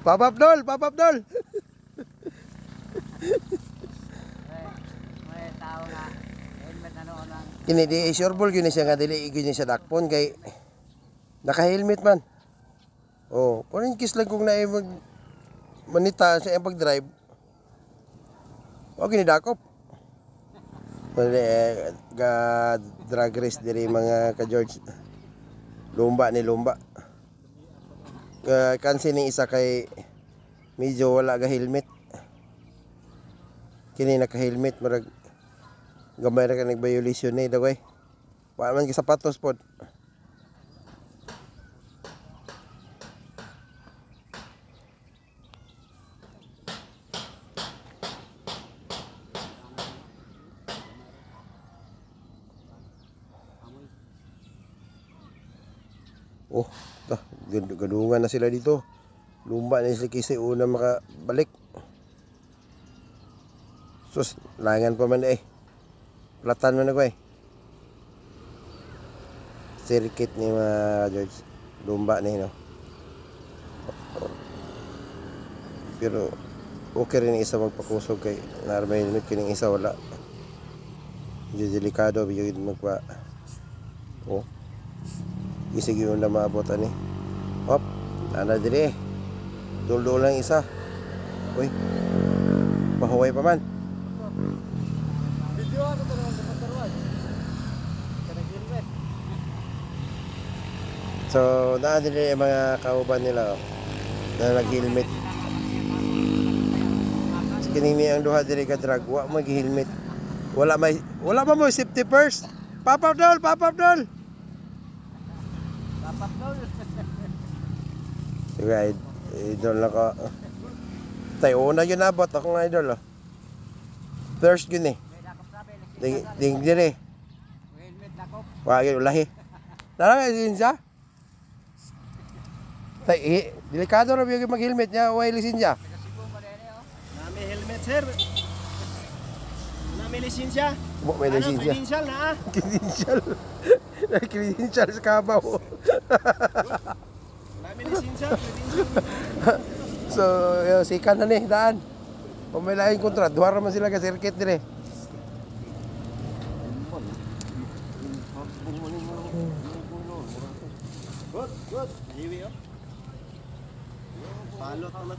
Papapdol, papapdol. May tao na helmet ano lang. Kini di sureball gyud siya nga dili gyud siya dakpon kay naka-helmet man. Oh, parang kiss lang kung naay mag manita sa iyang pag-drive. O gini dakop. Ga drag race diri mga ka George. Lumba ni lumba. Kansi ni isa kay medyo wala ga helmet. Kini naka-helmet marag gamay ra ka nag-violation ni dagway. Wa man gi sapatos pod. Oh, gadungan na sila dito. Lumba na sila kasi una makabalik. Sus, langan pa man eh. Platan man ako eh. Circuit ni mga George. Lumba ni no. Pero okay rin isa magpakusog kay narmay helmet kining isa wala. Medyo delikado bigyan magpa. Oh. Isig yun na maabot ani. Hop, ana dire. Dul-dul lang isa. Uy. Mahuway pa man. Video ako to ng pagkaruan. Kanag-helmet. So, naa dire mga kauban nila oh, na nag-helmet. Kinini ang duha dire ka drag, wa mag-helmet. Wala pa mo safety first. Papapdol, papapdol. Sige, idol na ka. Tayo una yun nabot akong idol oh. First yun eh. Ding dire. Wag yun ulahi. Narang lisensya? Tay, delikado na bigyan mag-helmet niya, way lisensya. Nami helmet sir. Nami lisensya. May lisensya. Credential na. Credential. Credential sa kabaw. Nami lisensya, credential. So, sikan na ni daan. Kung may laing kontra, duwar naman sila ka circuit dire. Good. Hiwi oh. Balot naman.